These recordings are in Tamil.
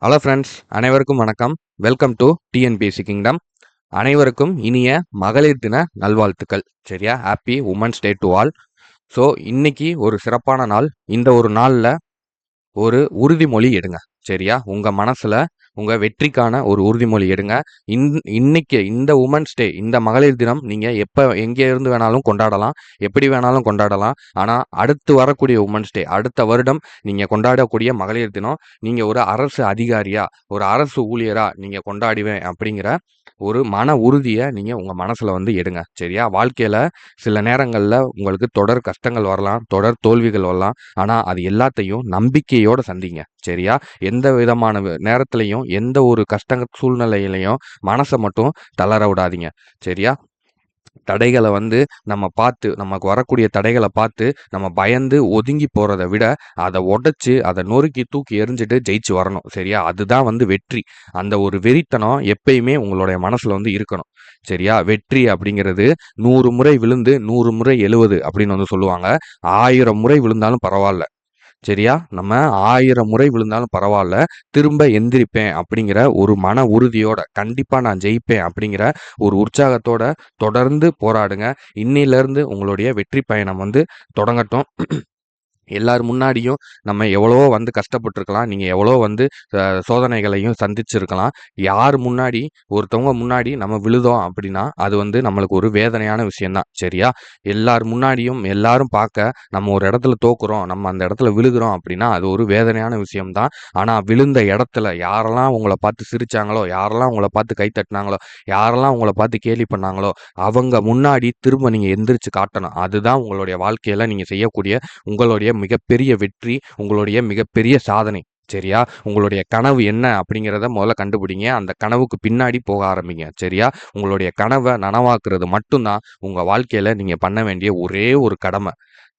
ஹலோ ஃப்ரெண்ட்ஸ், அனைவருக்கும் வணக்கம். Welcome to TNPSC kingdom. அனைவருக்கும் இனிய மகளிர் தின நல்வாழ்த்துக்கள். சரியா? Happy women's day to all. So இன்னைக்கு ஒரு சிறப்பான நாள். இந்த ஒரு நாளில் ஒரு உறுதிமொழி எடுங்க. சரியா? உங்கள் மனசில் உங்கள் வெற்றிக்கான ஒரு உறுதிமொழி எடுங்க. இன்னைக்கு இந்த உமன்ஸ் டே, இந்த மகளிர் தினம் நீங்கள் எப்போ எங்கே இருந்து வேணாலும் கொண்டாடலாம், எப்படி வேணாலும் கொண்டாடலாம். ஆனால் அடுத்து வரக்கூடிய உமன்ஸ் டே, அடுத்த வருடம் நீங்கள் கொண்டாடக்கூடிய மகளிர் தினம், நீங்கள் ஒரு அரசு அதிகாரியா, ஒரு அரசு ஊழியரா நீங்கள் கொண்டாடுவேன் அப்படிங்கிற ஒரு மன உறுதியை நீங்கள் உங்கள் மனசில் எடுங்க. சரியா? வாழ்க்கையில் சில நேரங்களில் உங்களுக்கு தொடர் கஷ்டங்கள் வரலாம், தொடர் தோல்விகள் வரலாம். ஆனால் அது எல்லாத்தையும் நம்பிக்கையோடு சந்திங்க. சரியா? எந்த விதமான நேரத்திலையும் எந்த ஒரு கஷ்ட சூழ்நிலையிலையும் மனசை மட்டும் தளர விடாதீங்க. சரியா? தடைகளை நம்ம பார்த்து, நமக்கு வரக்கூடிய தடைகளை பார்த்து நம்ம பயந்து ஒதுங்கி போகிறத விட அதை உடைச்சு அதை நொறுக்கி தூக்கி எறிஞ்சிட்டு ஜெயிச்சு வரணும். சரியா? அதுதான் வெற்றி. அந்த ஒரு வெறித்தனம் எப்பயுமே உங்களுடைய மனசில் இருக்கணும். சரியா? வெற்றி அப்படிங்கிறது 100 முறை விழுந்து 100 முறை எழுவது அப்படின்னு சொல்லுவாங்க. 1000 முறை விழுந்தாலும் பரவாயில்ல. சரியா? நம்ம 1000 முறை விழுந்தாலும் பரவாயில்ல, திரும்ப எந்திரிப்பேன் அப்படிங்கிற ஒரு மன உறுதியோட, கண்டிப்பாக நான் ஜெயிப்பேன் அப்படிங்கிற ஒரு உற்சாகத்தோட தொடர்ந்து போராடுங்க. இன்னிலிருந்து உங்களுடைய வெற்றி பயணம் தொடங்கட்டும். எல்லார் முன்னாடியும் நம்ம எவ்வளவோ கஷ்டப்பட்டுருக்கலாம், நீங்கள் எவ்வளோ சோதனைகளையும் சந்திச்சிருக்கலாம். யார் முன்னாடி, ஒருத்தவங்க முன்னாடி நம்ம விழுதோம் அப்படின்னா அது நம்மளுக்கு ஒரு வேதனையான விஷயம்தான். சரியா? எல்லார் முன்னாடியும் எல்லாரும் பார்க்க நம்ம ஒரு இடத்துல தோக்குறோம், நம்ம அந்த இடத்துல விழுகிறோம் அப்படின்னா அது ஒரு வேதனையான விஷயம்தான். ஆனால் விழுந்த இடத்துல யாரெல்லாம் உங்களை பார்த்து சிரித்தாங்களோ, யாரெல்லாம் உங்களை பார்த்து கை தட்டினாங்களோ, யாரெல்லாம் உங்களை பார்த்து கேலி பண்ணாங்களோ, அவங்க முன்னாடி திரும்ப நீங்கள் எந்திரிச்சு காட்டணும். அதுதான் உங்களுடைய வாழ்க்கையில் நீங்கள் செய்யக்கூடிய உங்களுடைய மிகப்பெரிய வெற்றி, உங்களுடைய மிகப்பெரிய சாதனை. சரியா? உங்களுடைய கனவு என்ன அப்படிங்கிறத முதல்ல கண்டுபிடிங்க. அந்த கனவுக்கு பின்னாடி போக ஆரம்பிங்க. சரியா? உங்களுடைய கனவை நனவாக்குறது மட்டும்தான் உங்கள் வாழ்க்கையில் நீங்கள் பண்ண வேண்டிய ஒரே ஒரு கடமை.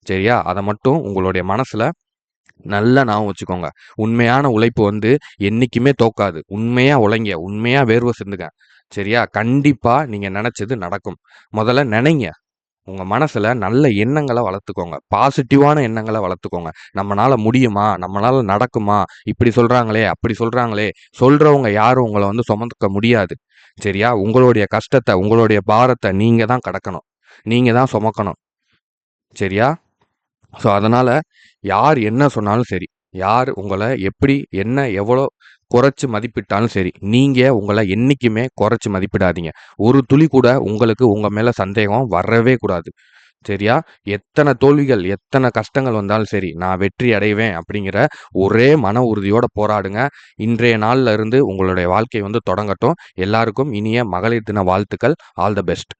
சரியா? அதை மட்டும் உங்களுடைய மனசில் நல்லா ஞாபகம் வச்சுக்கோங்க. உண்மையான உழைப்பு என்றைக்குமே தோக்காது. உண்மையாக உழைங்க, உண்மையாக வேர்வை சிந்துங்க. சரியா? கண்டிப்பாக நீங்கள் நினச்சது நடக்கும். முதல்ல நினைங்க. உங்கள் மனசில் நல்ல எண்ணங்களை வளர்த்துக்கோங்க. பாசிட்டிவான எண்ணங்களை வளர்த்துக்கோங்க. நம்மளால் முடியுமா, நம்மளால் நடக்குமா, இப்படி சொல்கிறாங்களே, அப்படி சொல்கிறாங்களே, சொல்கிறவங்க யாரும் உங்களை சுமந்துக்க முடியாது. சரியா? உங்களுடைய கஷ்டத்தை, உங்களுடைய பாரத்தை நீங்கள் தான் கடக்கணும், நீங்கள் தான் சுமக்கணும். சரியா? ஸோ அதனால் யார் என்ன சொன்னாலும் சரி, யார் உங்களை எப்படி என்ன எவ்வளோ குறைச்சி மதிப்பிட்டாலும் சரி, நீங்கள் உங்களை என்றைக்குமே குறைச்சி மதிப்பிடாதீங்க. ஒரு துளி கூட உங்களுக்கு உங்கள் மேலே சந்தேகம் வரவே கூடாது. சரியா? எத்தனை தோல்விகள், எத்தனை கஷ்டங்கள் வந்தாலும் சரி, நான் வெற்றி அடைவேன் அப்படிங்கிற ஒரே மன உறுதியோடு போராடுங்க. இன்றைய நாளில் இருந்து உங்களுடைய வாழ்க்கை தொடங்கட்டும். எல்லாருக்கும் இனிய மகளிர் தின வாழ்த்துக்கள். All the best.